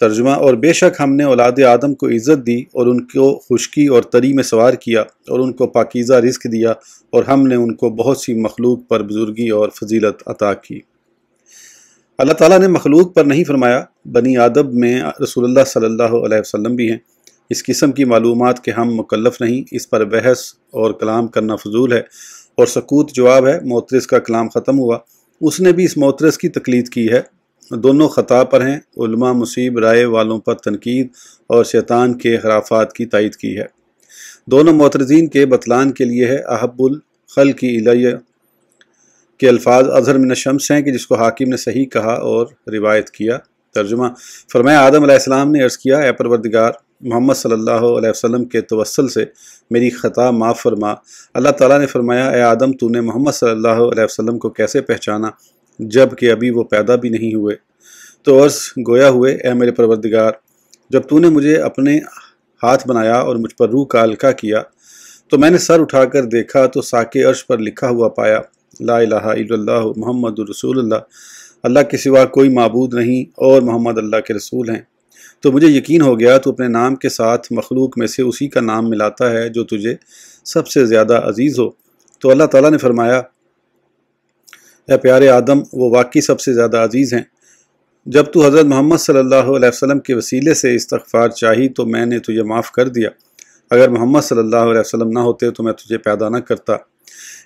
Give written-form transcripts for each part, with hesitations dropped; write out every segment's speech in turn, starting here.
ترجمہ: اور بے شک ہم نے اولاد آدم کو عزت دی اور ان کو خشکی اور تری میں سوار کیا اور ان کو پاکیزہ رزق دیا اور ہم نے ان کو بہت سی مخلوق پر بزرگی اور فضیلت عطا کی۔ اللہ تعالیٰ نے مخلوق پر نہیں فرمایا، بنی آدم میں رسول اللہ صلی اللہ علیہ وسلم بھی ہیں۔ اس قسم کی معلومات کے ہم مکلف نہیں، اس پر بحث اور کلام کرنا فضول ہے۔ اور سکوت جواب ہے۔ معترض کا کلام ختم ہوا، اس نے بھی اس معترض کی تقلید کی ہے۔ دونوں خطا پر ہیں، علماء مصیب رائے والوں پر تنقید اور شیطان کے خرافات کی تائید کی ہے۔ دونوں معترضین کے بطلان کے لیے ہے۔ احب الخلق الیہ کے الفاظ اظہر من الشمس ہیں کہ جس کو حاکم نے صحیح کہا اور روایت کیا۔ ترجمہ: فرمایا آدم علیہ السلام نے عرض کیا، اے پروردگار، محمد صلی اللہ علیہ وسلم کے توسل سے میری خطا معاف فرما۔ اللہ تعالیٰ نے فرمایا، اے آدم، تو نے محمد صلی اللہ علیہ وسلم کو کیسے پہچانا جب کہ ابھی وہ پیدا بھی نہیں ہوئے؟ تو عرض گویا ہوئے، اے میرے پروردگار، جب تو نے مجھے اپنے ہاتھ بنایا اور مجھ پر روح کا القاء کیا تو میں نے سر اٹھا کر دیکھا تو ساق عرش پر لکھا ہوا پایا، لا الہ الا اللہ محمد رسول اللہ، اللہ کے سوا کوئی معبود نہیں اور محمد اللہ کے رسول ہیں۔ تو مجھے یقین ہو گیا تو اپنے نام کے ساتھ مخلوق میں سے اسی کا نام ملاتا ہے جو تجھے سب سے زیادہ عزیز ہو۔ تو اللہ تعالیٰ نے فرمایا، اے پیارے آدم، وہ واقعی سب سے زیادہ عزیز ہیں۔ جب تو حضرت محمد صلی اللہ علیہ وسلم کے وسیلے سے استغفار چاہی تو میں نے تجھے معاف کر دیا۔ اگر محمد صلی اللہ علیہ وسلم نہ ہوتے تو میں تجھے پیدا نہ کرتا۔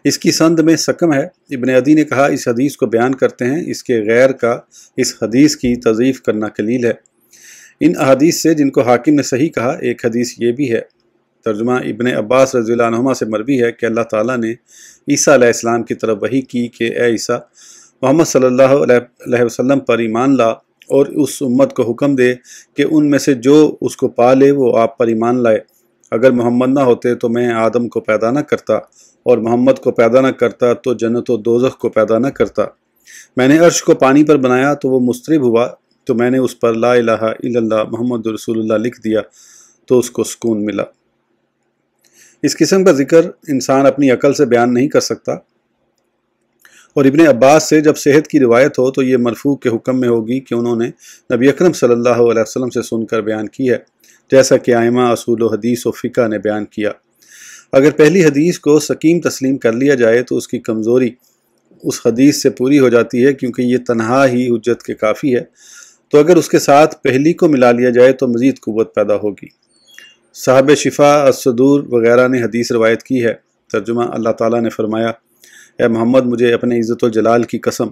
اس کی سند میں سقم ہے۔ ابن عدی نے کہا، اس حدیث کو بیان کرتے ہیں، اس کے غیر کا اس حدیث کی تضعیف کرنا قلیل ہے۔ ان احادیث سے جن کو حاکم نے صحیح کہا، ایک حدیث یہ بھی ہے۔ ترجمہ: ابن عباس رضی اللہ عنہما سے مروی ہے کہ اللہ تعالیٰ نے عیسیٰ علیہ السلام کی طرف وحی کی کہ اے عیسیٰ، محمد صلی اللہ علیہ وسلم پر ایمان لا اور اس امت کو حکم دے کہ ان میں سے جو اس کو پا لے وہ آپ پر ایمان لائے۔ اگر محمد نہ ہوتے تو میں آدم کو پیدا نہ کرتا، اور محمد کو پیدا نہ کرتا تو جنت و دوزخ کو پیدا نہ کرتا۔ میں نے عرش کو پانی پر بنایا تو وہ مضطرب ہوا تو میں نے اس پر لا الہ الا اللہ محمد رسول اللہ لکھ دیا تو اس کو سکون ملا۔ اس قسم کا ذکر انسان اپنی عقل سے بیان نہیں کر سکتا، اور ابن عباس سے جب صحت کی روایت ہو تو یہ مرفوع کے حکم میں ہوگی کہ انہوں نے نبی اکرم صلی اللہ علیہ وسلم سے سن کر بیان کی ہے، جیسا کہ ائمہ اصول و حدیث و فقہ نے بیان کیا۔ اگر پہلی حدیث کو سقیم تسلیم کر لیا جائے تو اس کی کمزوری اس حدیث سے پوری ہو جاتی ہے، کیونکہ یہ تنہا ہی حجت کے کافی ہے۔ تو اگر اس کے ساتھ پہلی کو ملا لیا جائے تو مزید قوت پیدا ہوگی۔ صاحب شفا الصدور وغیرہ نے حدیث روایت کی ہے۔ ترجمہ: اللہ تعالیٰ نے فرمایا، اے محمد، مجھے اپنے عزت و جلال کی قسم،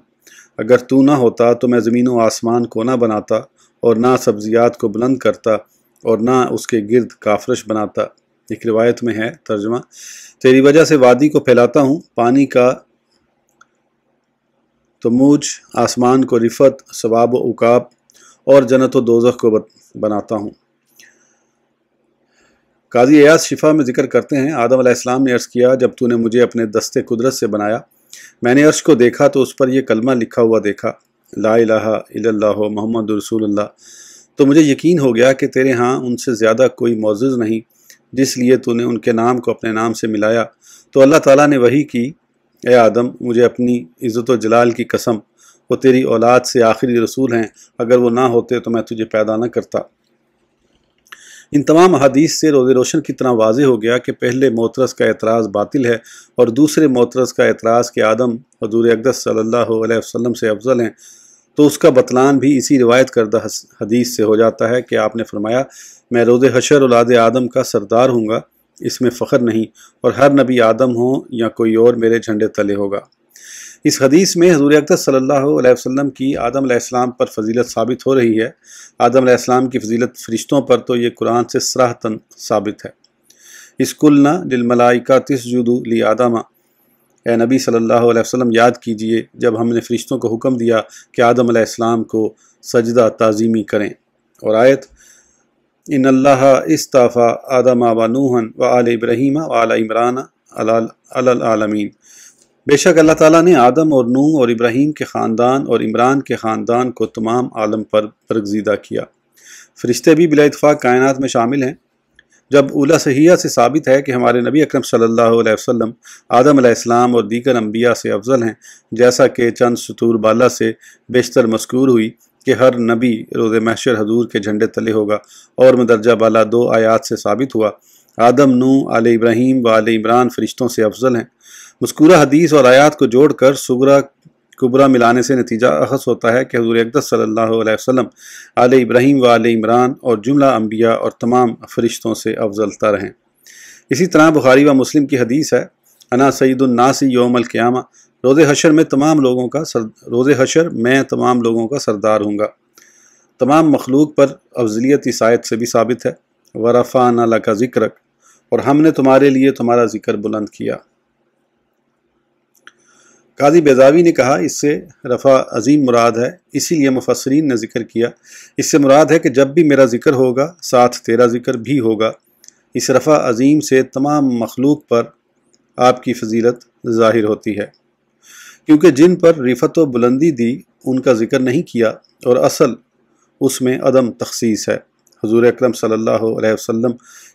اگر تو نہ ہوتا تو میں زمین و آسمان کو نہ بناتا اور نہ سبزیات کو بلند کرتا اور نہ اس کے گرد کافرش بناتا۔ ایک روایت میں ہے، ترجمہ: تیری وجہ سے وادی کو پھیلاتا ہوں، پانی کا تموج، آسمان کو رفت، ثواب و عقاب، اور جنت و دوزخ کو بناتا ہوں۔ قاضی ایاز شفا میں ذکر کرتے ہیں، آدم علیہ السلام نے عرض کیا، جب تو نے مجھے اپنے دستے قدرت سے بنایا، میں نے عرش کو دیکھا تو اس پر یہ کلمہ لکھا ہوا دیکھا، لا الہ الا اللہ محمد رسول اللہ، تو مجھے یقین ہو گیا کہ تیرے ہاں ان سے زیادہ کوئی معزز نہیں، جس لیے تو نے ان کے نام کو اپنے نام سے ملایا۔ تو اللہ تعالیٰ نے وحی کی، اے آدم، مجھے اپنی عزت و جلال کی قسم، وہ تیری اولاد سے آخری رسول ہیں، اگر وہ نہ ہوتے تو میں تجھے پیدا نہ کرتا۔ ان تمام احادیث سے روز روشن کی طرح واضح ہو گیا کہ پہلے معترض کا اعتراض باطل ہے، اور دوسرے معترض کا اعتراض کہ آدم حضور اقدس صلی اللہ علیہ وسلم سے افضل ہیں، تو اس کا بطلان بھی اسی روایت کردہ حدیث سے ہو جاتا ہے کہ آپ نے فرمایا، میں روز حشر اولاد آدم کا سردار ہوں گا، اس میں فخر نہیں، اور ہر نبی آدم ہو یا کوئی اور میرے جھنڈے تلے ہوگا۔ اس حدیث میں حضور اقدس صلی اللہ علیہ وسلم کی آدم علیہ السلام پر فضیلت ثابت ہو رہی ہے۔ آدم علیہ السلام کی فضیلت فرشتوں پر تو یہ قرآن سے صراحتاً ثابت ہے۔ اس قلنا للملائکہ اسجدوا لآدم، اے نبی صلی اللہ علیہ وسلم یاد کیجئے جب ہم نے فرشتوں کو حکم دیا کہ آدم علیہ السلام کو سجدہ تعظیمی کریں۔ اور آیت، ان اللہ اصطفی آدم و نوحا و آل ابراہیم و آل عمران علی العالمین، بے شک اللہ تعالیٰ نے آدم اور نوح اور ابراہیم کے خاندان اور عمران کے خاندان کو تمام عالم پر برگزیدہ کیا۔ فرشتے بھی بلا اتفاق کائنات میں شامل ہیں۔ جب اولا صحیحہ سے ثابت ہے کہ ہمارے نبی اکرم صلی اللہ علیہ وسلم آدم علیہ السلام اور دیگر انبیاء سے افضل ہیں، جیسا کہ چند سطور بالا سے بیشتر مذکور ہوئی کہ ہر نبی روز محشر حضور کے جھنڈے تلے ہوگا، اور مدرجہ بالا 2 آیات سے ثابت ہوا۔ آدم، نوح، آل ابراہیم و آل عمران فرشتوں سے افضل ہیں۔ مذکورہ حدیث اور آیات کو جوڑ کر صغرا کبرا ملانے سے نتیجہ اخذ ہوتا ہے کہ حضور اقدس صلی اللہ علیہ وسلم آل ابراہیم و آل عمران اور جملہ انبیاء اور تمام فرشتوں سے افضل تر ہیں۔ اسی طرح بخاری و مسلم کی حدیث ہے، انا سید الناس یوم القیامہ، روز حشر میں تمام لوگوں کا سردار ہوں گا۔ تمام مخلوق پر افضلیت اس آیت سے بھی ثابت ہے، ورفعنا لک ذکرک، اور ہم نے تمہارے لیے تمہارا ذکر بلند کیا۔ قاضی بیضاوی نے کہا اس سے رفع عظیم مراد ہے، اسی لیے مفسرین نے ذکر کیا اس سے مراد ہے کہ جب بھی میرا ذکر ہوگا ساتھ تیرا ذکر بھی ہوگا۔ اس رفع عظیم سے تمام مخلوق پر آپ کی فضیلت ظاہر ہوتی ہے، کیونکہ جن پر رفعت و بلندی دی ان کا ذکر نہیں کیا، اور اصل اس میں عدم تخصیص ہے۔ حضور اکرم صلی اللہ علیہ وسلم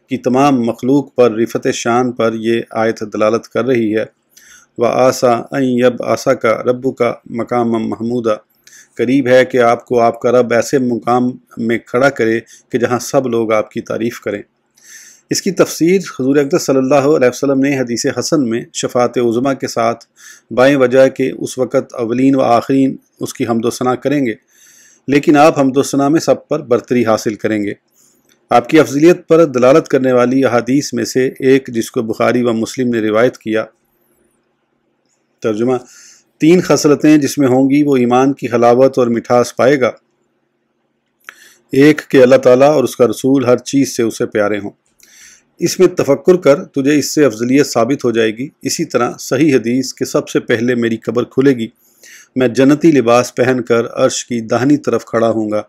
کی تمام مخلوق پر رفعت شان پر یہ آیت دلالت کر رہی ہے۔ وَآسَىٰ أَن يَبْعَثَكَ رَبُّكَ مَقَامًا مَحْمُودًا، قریب ہے کہ آپ کو آپ کا رب ایسے مقام میں کھڑا کرے کہ جہاں سب لوگ آپ کی تعریف کریں۔ اس کی تفسیر حضور اقدس صلی اللہ علیہ وسلم نے حدیث حسن میں شفاعت عظمیٰ کے ساتھ بائیں وجہ کہ اس وقت اولین و آخرین اس کی حمد و ثنا کریں گے، لیکن آپ حمد و ثنا میں سب پر برتری حاصل کریں گے۔ آپ کی افضلیت پر دلالت کرنے والی احادیث میں سے ایک جس کو بخاری و مسلم نے روایت کیا، ترجمہ 3 خصلتیں جس میں ہوں گی وہ ایمان کی حلاوت اور مٹھاس پائے گا۔ ایک کہ اللہ تعالیٰ اور اس کا رسول ہر چیز سے اسے پیارے ہوں، اس میں تفکر کر تجھے اس سے افضلیت ثابت ہو جائے گی۔ اسی طرح صحیح حدیث کہ سب سے پہلے میری قبر کھلے گی، میں جنتی لباس پہن کر عرش کی داہنی طرف کھڑا ہوں گا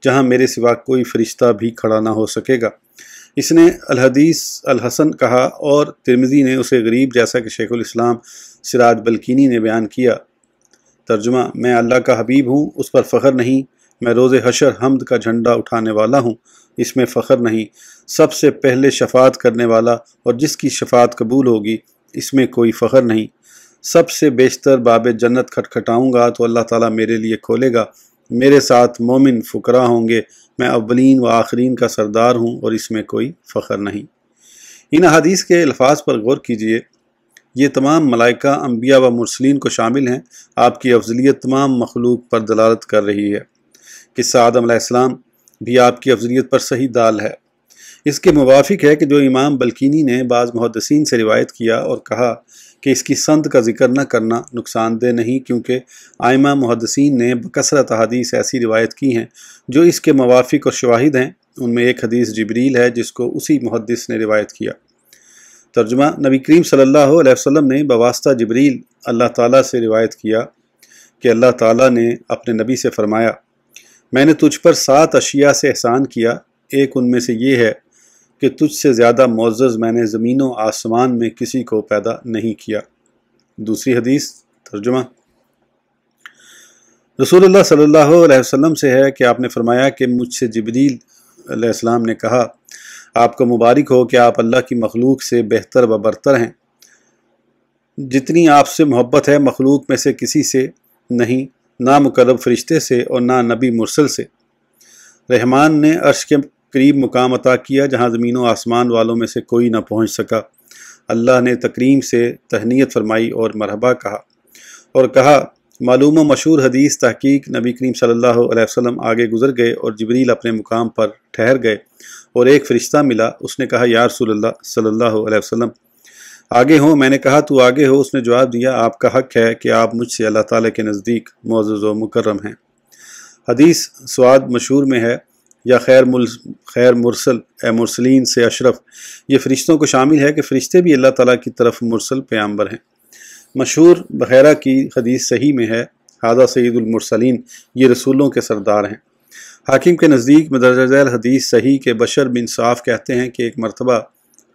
جہاں میرے سوا کوئی فرشتہ بھی کھڑا نہ ہو سکے گا۔ اس نے الحدیث الحسن کہا، اور ترمذی نے اسے غریب جیسا کہ شیخ الاسلام سراج بلکینی نے بیان کیا۔ ترجمہ میں اللہ کا حبیب ہوں، اس پر فخر نہیں، میں روز حشر حمد کا جھنڈا اٹھانے والا ہوں، اس میں فخر نہیں، سب سے پہلے شفاعت کرنے والا اور جس کی شفاعت قبول ہوگی اس میں کوئی فخر نہیں، سب سے بیشتر باب جنت کھٹکھٹاؤں گا تو اللہ تعالیٰ میرے لیے کھولے گا، میرے ساتھ مومن فقراء ہوں گے، میں اولین و آخرین کا سردار ہوں اور اس میں کوئی فخر نہیں۔ ان احادیث کے الفاظ پر غور کیجئے، یہ تمام ملائکہ، انبیاء و مرسلین کو شامل ہیں۔ آپ کی افضلیت تمام مخلوق پر دلالت کر رہی ہے۔ قصہ آدم علیہ السلام بھی آپ کی افضلیت پر صحیح دال ہے۔ اس کے موافق ہے کہ جو امام بلکینی نے بعض محدثین سے روایت کیا اور کہا کہ اس کی سند کا ذکر نہ کرنا نقصان دہ نہیں، کیونکہ ائمہ محدثین نے بکثرت احادیث ایسی روایت کی ہیں جو اس کے موافق اور شواہد ہیں۔ ان میں ایک حدیث جبریل ہے جس کو اسی محدث نے روایت کیا۔ ترجمہ نبی کریم صلی اللہ علیہ وسلم نے بواسطہ جبریل اللہ تعالیٰ سے روایت کیا کہ اللہ تعالیٰ نے اپنے نبی سے فرمایا، میں نے تجھ پر 7 اشیاء سے احسان کیا، ایک ان میں سے یہ ہے کہ تجھ سے زیادہ معزز میں نے زمین و آسمان میں کسی کو پیدا نہیں کیا۔ دوسری حدیث ترجمہ رسول اللہ صلی اللہ علیہ وسلم سے ہے کہ آپ نے فرمایا کہ مجھ سے جبریل علیہ السلام نے کہا، آپ کو مبارک ہو کہ آپ اللہ کی مخلوق سے بہتر و برتر ہیں، جتنی آپ سے محبت ہے مخلوق میں سے کسی سے نہیں، نہ مقرب فرشتے سے اور نہ نبی مرسل سے۔ رحمان نے عرش کے قریب مقام عطا کیا جہاں زمین و آسمان والوں میں سے کوئی نہ پہنچ سکا۔ اللہ نے تکریم سے تہنیت فرمائی اور مرحبا کہا اور کہا، معلوم و مشہور حدیث تحقیق نبی کریم صلی اللہ علیہ وسلم آگے گزر گئے اور جبریل اپنے مقام پر ٹھہر گئے اور ایک فرشتہ ملا، اس نے کہا، یا رسول اللہ صلی اللہ علیہ وسلم آگے ہو؟ میں نے کہا، تو آگے ہو؟ اس نے جواب دیا، آپ کا حق ہے کہ آپ مجھ سے اللہ تعالیٰ کے نزدیک معزز و مکرم ہیں۔ حدیث سواد مشہور میں ہے، یا خیر مرسل اے مرسلین سے اشرف، یہ فرشتوں کو شامل ہے کہ فرشتے بھی اللہ تعالیٰ کی طرف مرسل پیامبر ہیں۔ مشہور بحیرہ کی حدیث صحیح میں ہے، ھذا سید المرسلین، یہ رسولوں کے سردار ہیں۔ حاکم کے نزدیک مدرجہ ذیل حدیث صحیح کہ بشر بن صاف کہتے ہیں کہ ایک مرتبہ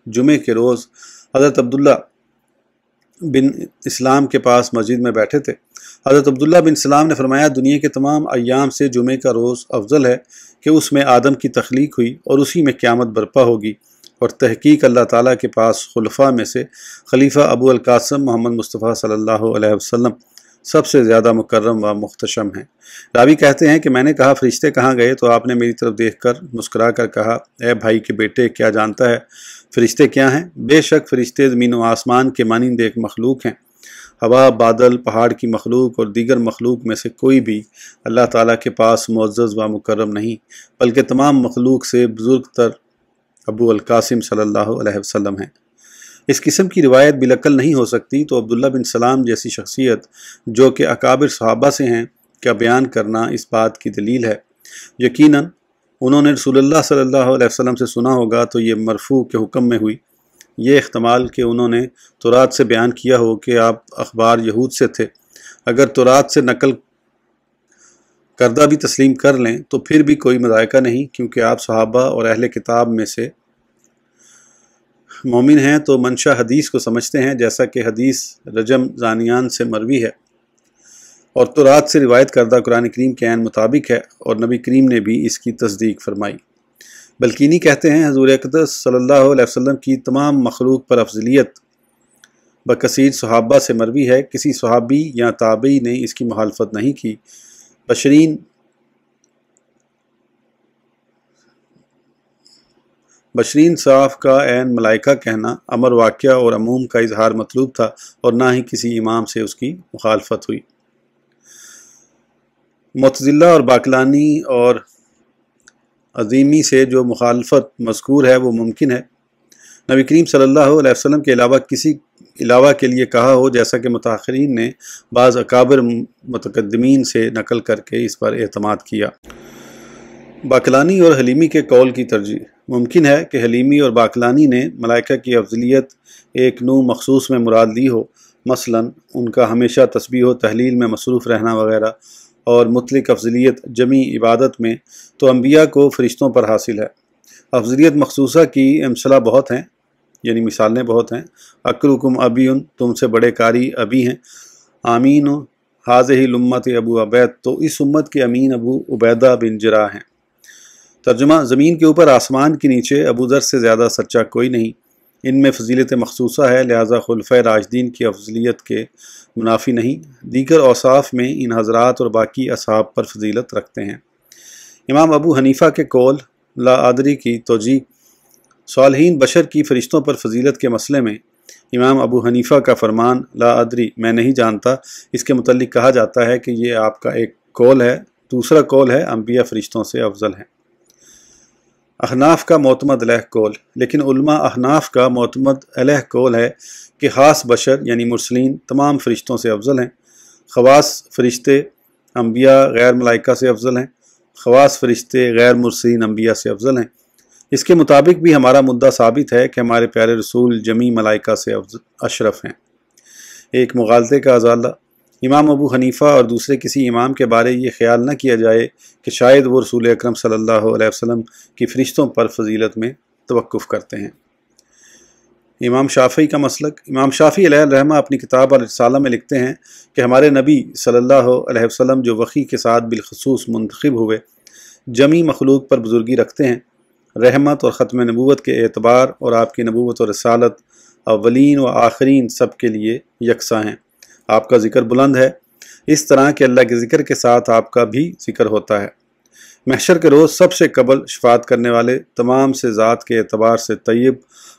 جمعے کے روز حضرت عبداللہ بن اسلام کے پاس مسجد میں بیٹھے تھے۔ حضرت عبداللہ بن سلام نے فرمایا، دنیا کے تمام ایام سے جمعے کا روز افضل ہے کہ اس میں آدم کی تخلیق ہوئی اور اسی میں قیامت برپا ہوگی، اور تحقیق اللہ تعالیٰ کے پاس خلفاء میں سے خلیفہ ابو القاسم محمد مصطفیٰ صلی اللہ علیہ وسلم سب سے زیادہ مکرم و محتشم ہیں۔ راوی کہتے ہیں کہ میں نے کہا فرشتے کہاں گئے؟ تو آپ نے میری طرف دیکھ کر مسکرا کر کہا اے بھائی کے بیٹے، کیا جانتا ہے فرشتے کیا ہیں؟ بے شک فرشتے زمین و آسمان کے مانند ایک مخلوق ہیں۔ ہوا، بادل، پہاڑ کی مخلوق اور دیگر مخلوق میں سے کوئی بھی اللہ تعالیٰ کے پاس معزز و مکرم نہیں، بلکہ تمام مخلوق سے بزرگ تر ابو القاسم صلی اللہ علیہ وسلم ہیں۔ اس قسم کی روایت بالعقل نہیں ہو سکتی، تو عبداللہ بن سلام جیسی شخصیت جو کہ اکابر صحابہ سے ہیں کا بیان کرنا اس بات کی دلیل ہے۔ یقیناً انہوں نے رسول اللہ صلی اللہ علیہ وسلم سے سنا ہوگا تو یہ مرفوع کے حکم میں ہوئی۔ یہ احتمال کہ انہوں نے تورات سے بیان کیا ہو کہ آپ اخبار یہود سے تھے، اگر تورات سے نقل کردہ بھی تسلیم کر لیں تو پھر بھی کوئی مذائقہ نہیں، کیونکہ آپ صحابہ اور اہل کتاب میں سے مومن ہیں تو منشا حدیث کو سمجھتے ہیں، جیسا کہ حدیث رجم زانیان سے مروی ہے اور تورات سے روایت کردہ قرآن کریم کے عین مطابق ہے، اور نبی کریم نے بھی اس کی تصدیق فرمائی۔ بلکینی کہتے ہیں حضور اقدس صلی اللہ علیہ وسلم کی تمام مخلوق پر افضلیت بکثیر صحابہ سے مروی ہے، کسی صحابی یا تابعی نے اس کی مخالفت نہیں کی۔ بشرین صاف کا عین ملائکہ کہنا امر واقعہ اور عموم کا اظہار مطلوب تھا، اور نہ ہی کسی امام سے اس کی مخالفت ہوئی۔ معتزلہ اور باقلانی اور عظیمی سے جو مخالفت مذکور ہے وہ ممکن ہے، نبی کریم صلی اللہ علیہ وسلم کے علاوہ کسی علاوہ کے لیے کہا ہو، جیسا کہ متاخرین نے بعض اکابر متقدمین سے نقل کر کے اس پر اعتماد کیا۔ باقلانی اور حلیمی کے قول کی ترجیح۔ ممکن ہے کہ حلیمی اور باقلانی نے ملائکہ کی افضلیت ایک نوع مخصوص میں مراد لی ہو، مثلا ان کا ہمیشہ تسبیح و تحلیل میں مصروف رہنا وغیرہ، اور مطلق افضلیت جمی عبادت میں تو انبیاء کو فرشتوں پر حاصل ہے۔ افضلیت مخصوصہ کی امثلہ بہت ہیں، یعنی مثالیں بہت ہیں۔ اکرکم ابیٌ، تم سے بڑے قاری ابی ہیں۔ آمین ہذہ الامت ابو عبید، تو اس امت کے امین ابو عبیدہ بن جراح ہیں۔ ترجمہ: زمین کے اوپر آسمان کے نیچے ابو ذر سے زیادہ سچا کوئی نہیں، ان میں فضیلت مخصوصہ ہے، لہذا خلفۂ راشدین کی افضلیت کے منافی نہیں۔ دیگر اوصاف میں ان حضرات اور باقی اصحاب پر فضیلت رکھتے ہیں۔ امام ابو حنیفہ کے قول لا ادری کی توجیہ۔ صالحین بشر کی فرشتوں پر فضیلت کے مسئلے میں امام ابو حنیفہ کا فرمان لا ادری، میں نہیں جانتا، اس کے متعلق کہا جاتا ہے کہ یہ آپ کا ایک قول ہے۔ دوسرا قول ہے انبیاء فرشتوں سے افضل ہیں۔ احناف کا معتمد علیہ قول۔ لیکن علماء احناف کا معتمد علیہ قول ہے کہ خاص بشر یعنی مرسلین تمام فرشتوں سے افضل ہیں، خواص فرشتے انبیاء غیر ملائکہ سے افضل ہیں، خواص فرشتے غیر مرسلین انبیاء سے افضل ہیں۔ اس کے مطابق بھی ہمارا مدعا ثابت ہے کہ ہمارے پیارے رسول جمی ملائکہ سے اشرف ہیں۔ ایک مغالطے کا ازالہ۔ امام ابو حنیفہ اور دوسرے کسی امام کے بارے یہ خیال نہ کیا جائے کہ شاید وہ رسول اکرم صلی اللہ علیہ وسلم کی فرشتوں پر فضیلت میں توقف کرتے ہیں۔ امام شافعی کا مسلک۔ امام شافعی علیہ الرحمہ اپنی کتاب الرسالہ میں لکھتے ہیں کہ ہمارے نبی صلی اللہ علیہ وسلم جو وحی کے ساتھ بالخصوص منتخب ہوئے، جمی مخلوق پر بزرگی رکھتے ہیں، رحمت اور ختم نبوت کے اعتبار اور آپ کی نبوت اور رسالت اولین و آخرین سب کے لیے یکساں ہیں۔ آپ کا ذکر بلند ہے، اس طرح کہ اللہ کے ذکر کے ساتھ آپ کا بھی ذکر ہوتا ہے۔ محشر کے روز سب سے قبل شفاعت کرنے والے، تمام سے ذات کے اعتبار سے طیب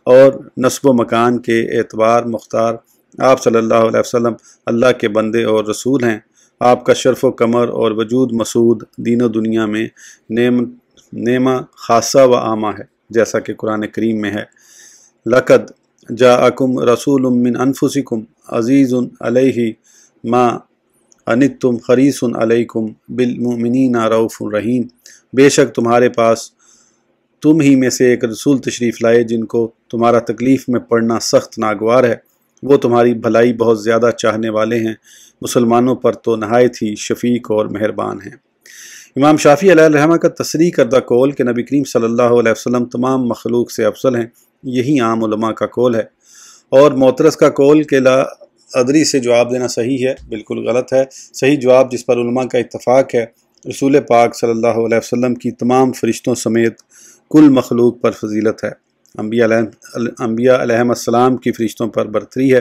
اور نسب و مکان کے اعتبار مختار، آپ صلی اللہ علیہ وسلم اللہ کے بندے اور رسول ہیں۔ آپ کا شرف و کمر اور وجود مسعود دین و دنیا میں نعمہ خاصہ و عامہ ہے، جیسا کہ قرآن کریم میں ہے لَقَدْ جَاءَكُمْ رَسُولٌ مِّنْ أَنفُسِكُمْ عَزِيزٌ عَلَيْهِ مَا أَنِتُّمْ حَرِيصٌ عَلَيْكُمْ بِالْمُؤْمِنِينَ رَءُوفٌ رحیم۔ بے شک تمہارے پاس تم ہی میں سے ایک رسول تشریف لائے جن کو تمہارا تکلیف میں پڑنا سخت ناگوار ہے، وہ تمہاری بھلائی بہت زیادہ چاہنے والے ہیں، مسلمانوں پر تو نہایت ہی شفیق اور مہربان ہیں۔ امام شافعی علیہ الرحمہ کا تصریح کردہ قول کہ نبی کریم صلی اللہ علیہ وسلم تمام مخلوق سے افضل ہیں، یہی عام علماء کا قول ہے، اور معترض کا قول کہ لا ادری سے جواب دینا صحیح ہے، بالکل غلط ہے۔ صحیح جواب جس پر علماء کا اتفاق ہے، رسول پاک صلی اللہ علیہ وسلم کی تمام فرشتوں سمیت کل مخلوق پر فضیلت ہے۔ انبیاء علیہم السلام کی فرشتوں پر برتری ہے۔